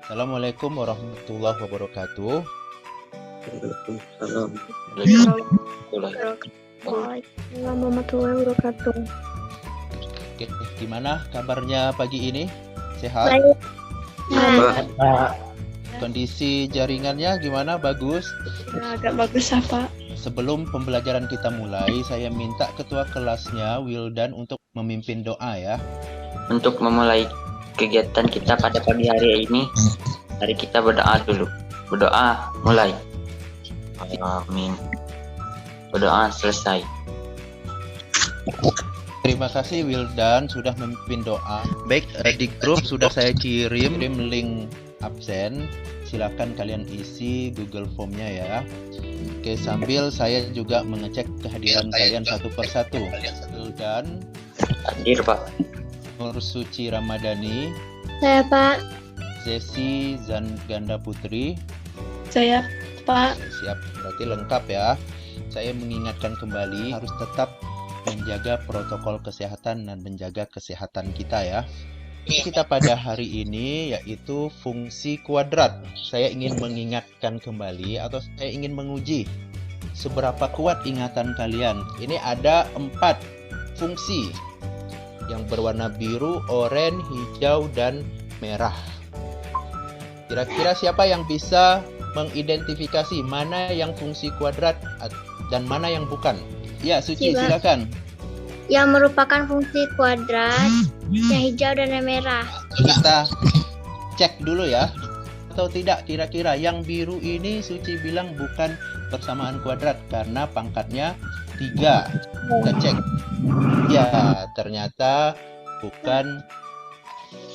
Assalamualaikum warahmatullahi wabarakatuh. Waalaikumsalam. Waalaikumsalam warahmatullahi wabarakatuh. Oke, gimana kabarnya pagi ini? Sehat? Baik. Pak, Kondisi jaringannya gimana? Bagus? Agak bagus apa? Sebelum pembelajaran kita mulai, saya minta ketua kelasnya Wildan untuk memimpin doa ya. untuk memulai kegiatan kita pada pagi hari ini, mari kita berdoa dulu. Berdoa, mulai. Amin. Berdoa selesai. Terima kasih Wildan sudah memimpin doa. Baik, di grup sudah saya kirim link absen. Silakan kalian isi Google Form-nya ya. Oke, sambil saya juga mengecek kehadiran kalian satu persatu. Wildan, Hadir, Pak. Nur Suci Ramadhani, Saya Pak. Zesi Ganda Putri. Saya Pak. Siap, berarti lengkap ya. Saya mengingatkan kembali harus tetap menjaga protokol kesehatan dan menjaga kesehatan kita ya. Kita pada hari ini yaitu fungsi kuadrat. Saya ingin mengingatkan kembali atau saya ingin menguji seberapa kuat ingatan kalian. Ini ada 4 fungsi yang berwarna biru, oranye, hijau, dan merah. Kira-kira siapa yang bisa mengidentifikasi mana yang fungsi kuadrat dan mana yang bukan? Ya, Suci, Siapa? silakan. Yang merupakan fungsi kuadrat, yang hijau dan yang merah. Kita cek dulu ya. Atau tidak, kira-kira yang biru ini Suci bilang bukan persamaan kuadrat karena pangkatnya 3. Kita cek. Ya, ternyata bukan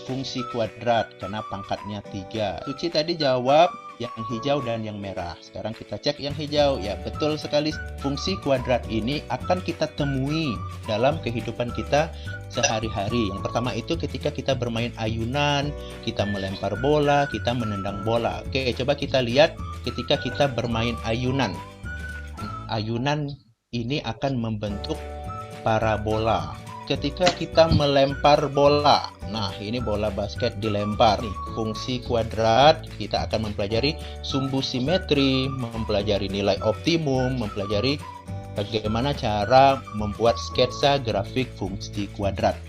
fungsi kuadrat karena pangkatnya 3. Suci tadi jawab yang hijau dan yang merah. Sekarang kita cek yang hijau. Ya, betul sekali. Fungsi kuadrat ini akan kita temui dalam kehidupan kita sehari-hari. Yang pertama itu ketika kita bermain ayunan, kita melempar bola, kita menendang bola. Oke, coba kita lihat ketika kita bermain ayunan. Ayunan ini akan membentuk parabola. Ketika kita melempar bola, nah ini bola basket dilempar nih, fungsi kuadrat, kita akan mempelajari sumbu simetri, mempelajari nilai optimum, mempelajari bagaimana cara membuat sketsa grafik fungsi kuadrat.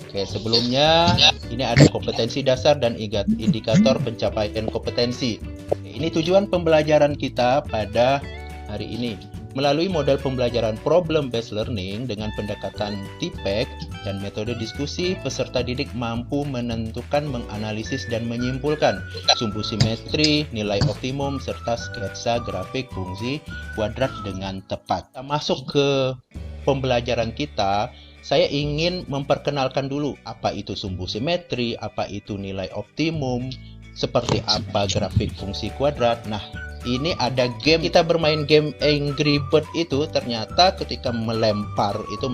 Oke, sebelumnya ini ada kompetensi dasar dan indikator pencapaian kompetensi. Ini tujuan pembelajaran kita pada hari ini. Melalui model pembelajaran problem based learning dengan pendekatan TPEC dan metode diskusi, peserta didik mampu menentukan, menganalisis, dan menyimpulkan sumbu simetri, nilai optimum, serta sketsa grafik fungsi kuadrat dengan tepat. Kita masuk ke pembelajaran kita, saya ingin memperkenalkan dulu apa itu sumbu simetri, apa itu nilai optimum, seperti apa grafik fungsi kuadrat. Nah, ini ada game, kita bermain game Angry Bird itu ternyata ketika melempar itu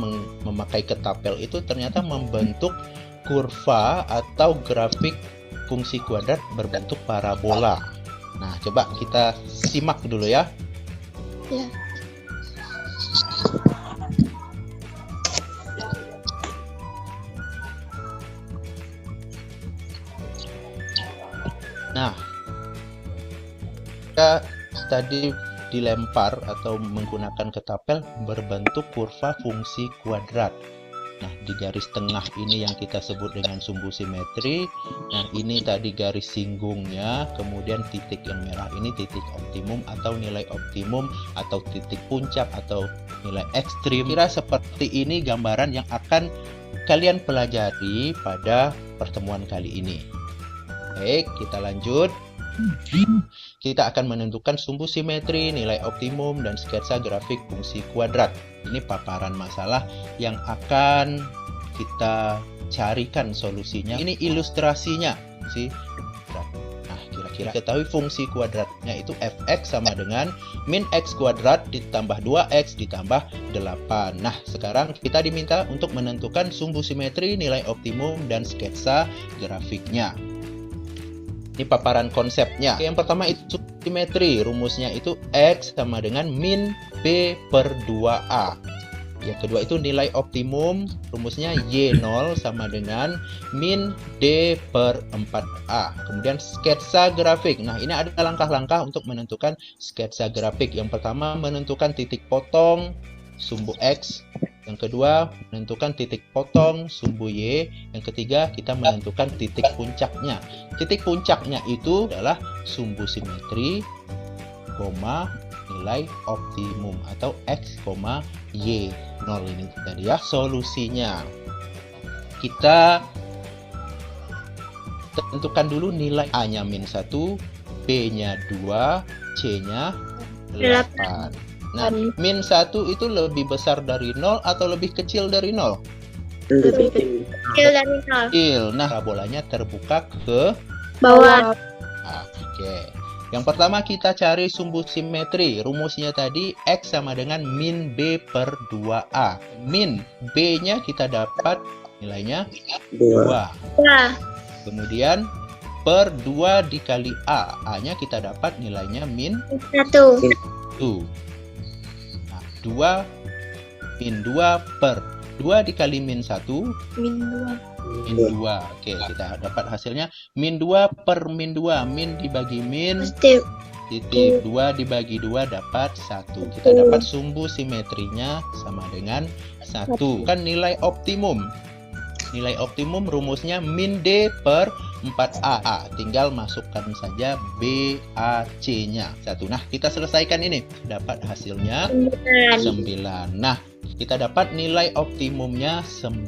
memakai ketapel itu ternyata membentuk kurva atau grafik fungsi kuadrat berbentuk parabola. Nah, coba kita simak dulu ya. Ya. Nah, kita tadi dilempar atau menggunakan ketapel berbentuk kurva fungsi kuadrat. Nah, di garis tengah ini yang kita sebut dengan sumbu simetri. Nah, ini tadi garis singgungnya, kemudian titik yang merah ini titik optimum atau nilai optimum atau titik puncak atau nilai ekstrim. Kira seperti ini gambaran yang akan kalian pelajari pada pertemuan kali ini. Baik, kita lanjut. Kita akan menentukan sumbu simetri, nilai optimum, dan sketsa grafik fungsi kuadrat. Ini paparan masalah yang akan kita carikan solusinya. Ini ilustrasinya sih. Nah, kira-kira ketahui fungsi kuadratnya itu fx sama dengan min x kuadrat ditambah 2x ditambah 8. Nah, sekarang kita diminta untuk menentukan sumbu simetri, nilai optimum, dan sketsa grafiknya. Ini paparan konsepnya. Yang pertama itu simetri. Rumusnya itu X sama dengan min B per 2A. Yang kedua itu nilai optimum, rumusnya Y0 sama dengan min D per 4A. Kemudian sketsa grafik. Nah, ini ada langkah-langkah untuk menentukan sketsa grafik. Yang pertama, menentukan titik potong sumbu X. Yang kedua, menentukan titik potong sumbu Y. Yang ketiga, kita menentukan titik puncaknya. Titik puncaknya itu adalah sumbu simetri, nilai optimum atau X, Y0 ini tadi ya. Solusinya kita tentukan dulu nilai A-nya -1, B-nya 2, C-nya 8. Nah, -1 itu lebih besar dari 0 atau lebih kecil dari 0? Lebih kecil dari 0. Kecil. Nah, parabolanya terbuka ke Bawah. Oke. Yang pertama kita cari sumbu simetri. Rumusnya tadi X sama dengan min B per 2A. Min B-nya kita dapat nilainya 2. Wah. Kemudian per 2 dikali A. A-nya kita dapat nilainya min 1. 1. Nah, 2 min 2 per 2 dikali min 1 Min 2. min 2. Oke, kita dapat hasilnya min 2 per min 2. Min dibagi min Positif. titik 2 dibagi 2 dapat 1. Kita dapat sumbu simetrinya sama dengan 1. Kan nilai optimum. Nilai optimum rumusnya min D per 4A. Tinggal masukkan saja B, A, C-nya 1. Nah, kita selesaikan ini. Dapat hasilnya 9. Nah, kita dapat nilai optimumnya 9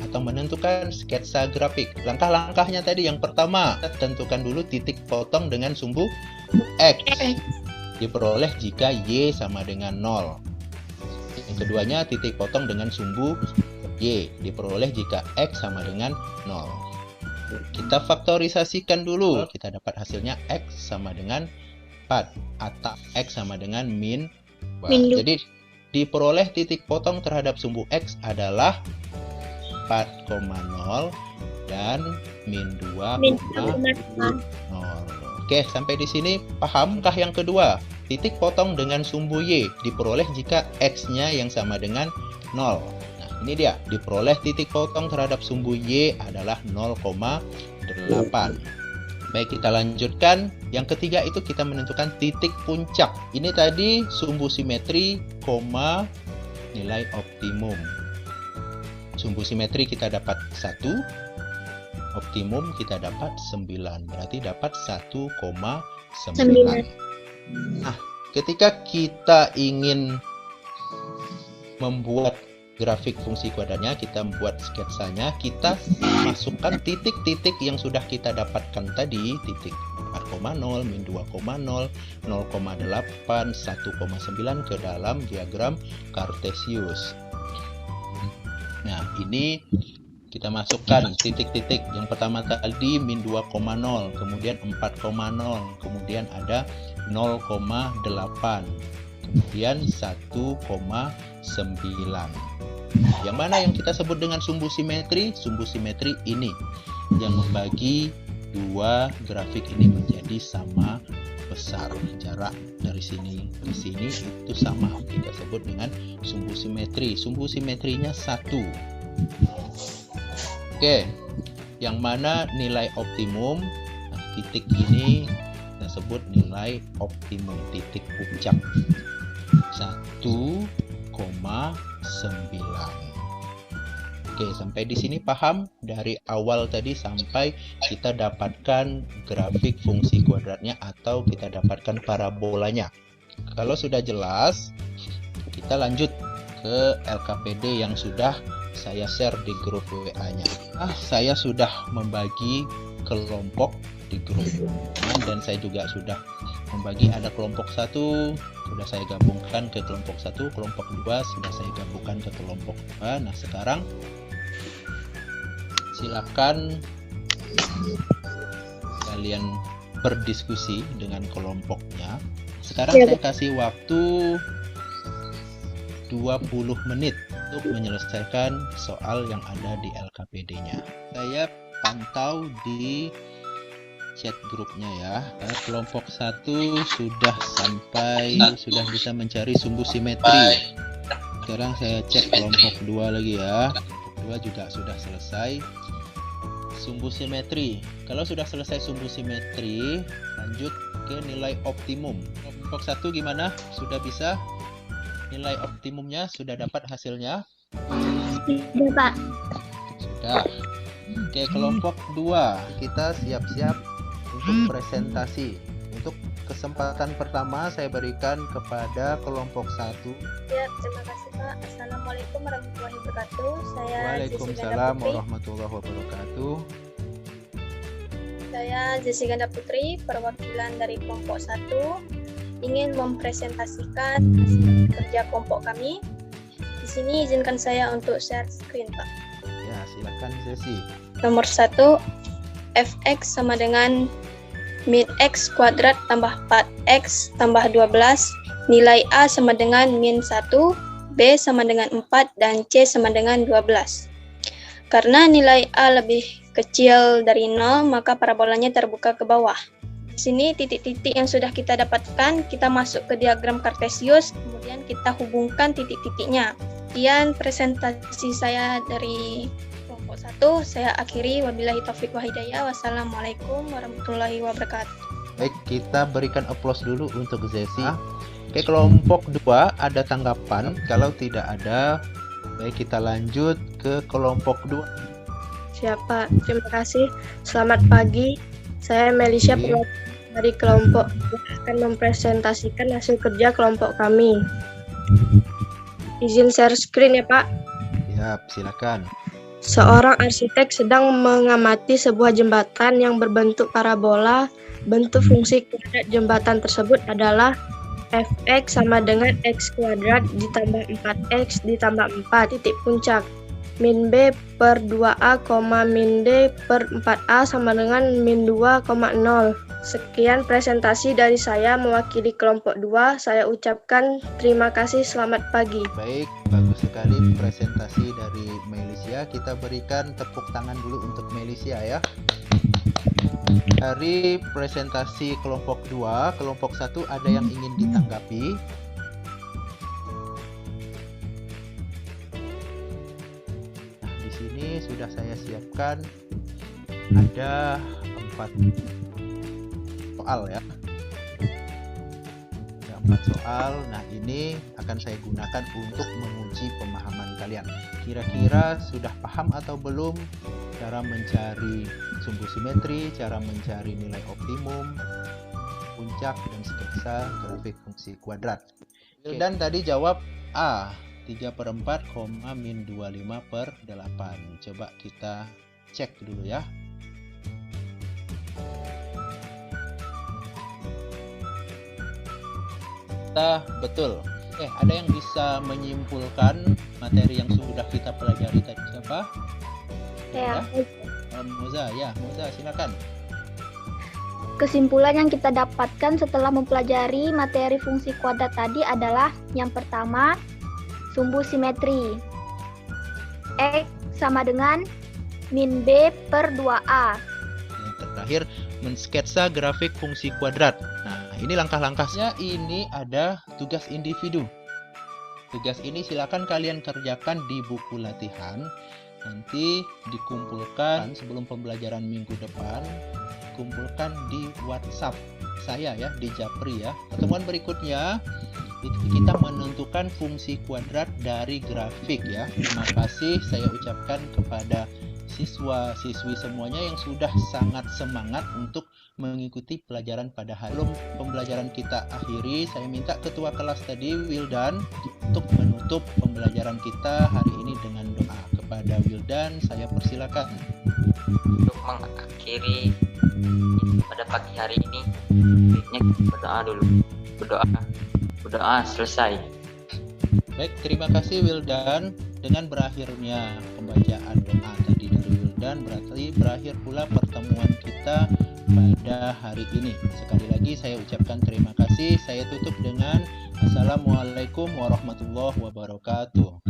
atau menentukan sketsa grafik. Langkah-langkahnya tadi yang pertama, kita tentukan dulu titik potong dengan sumbu X. Diperoleh jika Y sama dengan 0. Yang keduanya titik potong dengan sumbu Y. Diperoleh jika X sama dengan 0. Kita faktorisasikan dulu. Kita dapat hasilnya X sama dengan 4 atau X sama dengan min 2. Jadi diperoleh titik potong terhadap sumbu X adalah 4,0 dan min 2,0. Oke, sampai di sini pahamkah yang kedua? Titik potong dengan sumbu Y diperoleh jika X-nya yang sama dengan 0. Nah, ini dia. Diperoleh titik potong terhadap sumbu Y adalah 0,8. Baik, kita lanjutkan. Yang ketiga itu kita menentukan titik puncak. Ini tadi sumbu simetri, nilai optimum. Sumbu simetri kita dapat 1, optimum kita dapat 9. Berarti dapat 1,9. Nah, ketika kita ingin membuat grafik fungsi kuadratnya, kita membuat sketsanya, kita masukkan titik-titik yang sudah kita dapatkan tadi, titik 4,0, min 2,0, 0,8, 1,9 ke dalam diagram Cartesius. Nah, ini kita masukkan titik-titik. Yang pertama tadi min 2,0, kemudian 4,0, kemudian ada 0,8, kemudian 1,9. Yang mana yang kita sebut dengan sumbu simetri? Sumbu simetri ini yang membagi dua grafik ini menjadi sama besar. Jarak dari sini ke sini itu sama. Kita sebut dengan sumbu simetri. Sumbu simetrinya 1. Oke. Yang mana nilai optimum? Nah, titik ini kita sebut nilai optimum, titik puncak. 1,9. Oke, sampai di sini paham? Dari awal tadi sampai kita dapatkan grafik fungsi kuadratnya atau kita dapatkan parabolanya. Kalau sudah jelas, kita lanjut ke LKPD yang sudah saya share di grup WA-nya. Saya sudah membagi kelompok di grup dan saya juga sudah membagi, ada kelompok 1 sudah saya gabungkan ke kelompok 1, kelompok 2 sudah saya gabungkan ke kelompok 2. Nah, sekarang silakan kalian berdiskusi dengan kelompoknya. Sekarang saya kasih waktu 20 menit untuk menyelesaikan soal yang ada di LKPD-nya. Saya pantau di chat grupnya ya. Kelompok 1 sudah sampai, sudah bisa mencari sumbu simetri. sekarang saya cek kelompok 2 lagi ya. Kelompok 2 juga sudah selesai sumbu simetri. Kalau sudah selesai sumbu simetri, lanjut ke nilai optimum. Kelompok 1 gimana? Sudah bisa? Nilai optimumnya sudah dapat hasilnya? Iya, Pak. Sudah. Oke, kelompok 2 kita siap-siap untuk presentasi. Untuk kesempatan pertama saya berikan kepada kelompok 1. Ya, terima kasih Pak. Assalamualaikum warahmatullahi wabarakatuh. Saya Waalaikumsalam warahmatullahi wabarakatuh. Saya Jesse Ganda Putri, perwakilan dari kelompok 1, ingin mempresentasikan hasil kerja kelompok kami. Di sini izinkan saya untuk share screen, Pak. Ya, silakan Zesi. Nomor 1, fx sama dengan min x kuadrat tambah 4x tambah 12, nilai a sama dengan min 1, b sama dengan 4, dan c sama dengan 12. Karena nilai a lebih kecil dari 0, maka parabolanya terbuka ke bawah. Di sini titik-titik yang sudah kita dapatkan, kita masuk ke diagram Kartesius, kemudian kita hubungkan titik-titiknya. Sekian presentasi saya dari kelompok 1, saya akhiri. Wabillahi taufik wa hidayah. Wassalamualaikum warahmatullahi wabarakatuh. Baik, kita berikan applause dulu untuk Zesi. Oke, kelompok 2 ada tanggapan? Kalau tidak ada, baik kita lanjut ke kelompok 2. Siapa? Terima kasih. Selamat pagi. Saya Melisha Pagi. dari kelompok akan mempresentasikan hasil kerja kelompok kami. Izin share screen ya, Pak. Siap, silakan. Seorang arsitek sedang mengamati sebuah jembatan yang berbentuk parabola. Bentuk fungsi kuadrat jembatan tersebut adalah fx sama dengan x kuadrat ditambah 4x ditambah 4 titik puncak. Min b per 2a, min d per 4a sama dengan min 2,0. Sekian presentasi dari saya mewakili kelompok 2. Saya ucapkan terima kasih, selamat pagi. Baik, bagus sekali presentasi dari Melisha. Kita berikan tepuk tangan dulu untuk Melisha ya. Dari presentasi kelompok 2, kelompok 1 ada yang ingin ditanggapi? Nah, di sini sudah saya siapkan ada 4 soal ya. Ada 4 soal. Nah, ini akan saya gunakan untuk menguji pemahaman kalian. Kira-kira sudah paham atau belum cara mencari sumbu simetri, cara mencari nilai optimum, puncak, dan sketsa grafik fungsi kuadrat? Dan tadi jawab A, 3/4, min 25/8. Coba kita cek dulu ya. Betul. Ada yang bisa menyimpulkan materi yang sudah kita pelajari tadi? Siapa? Ya. Moza, ya, Moza silakan. Kesimpulan yang kita dapatkan setelah mempelajari materi fungsi kuadrat tadi adalah yang pertama, sumbu simetri. X sama dengan min B per 2A. Yang terakhir, mensketsa grafik fungsi kuadrat. Nah, ini langkah-langkahnya. Ini ada tugas individu. Tugas ini silakan kalian kerjakan di buku latihan. Nanti dikumpulkan sebelum pembelajaran minggu depan. Kumpulkan di WhatsApp saya ya, di Japri ya. Pertemuan berikutnya kita menentukan fungsi kuadrat dari grafik ya. Terima kasih saya ucapkan kepada siswa-siswi semuanya yang sudah sangat semangat untuk mengikuti pelajaran pada hari. Sebelum pembelajaran kita akhiri, saya minta ketua kelas tadi, Wildan, untuk menutup pembelajaran kita hari ini dengan doa. Kepada Wildan, saya persilakan. Untuk mengakhiri pada pagi hari ini, baiknya kita berdoa dulu. Berdoa selesai. Baik, terima kasih Wildan. Dengan berakhirnya pembacaan doa tadi dari Wildan, berarti berakhir pula pertemuan kita pada hari ini. Sekali lagi saya ucapkan terima kasih. Saya tutup dengan Assalamualaikum warahmatullahi wabarakatuh.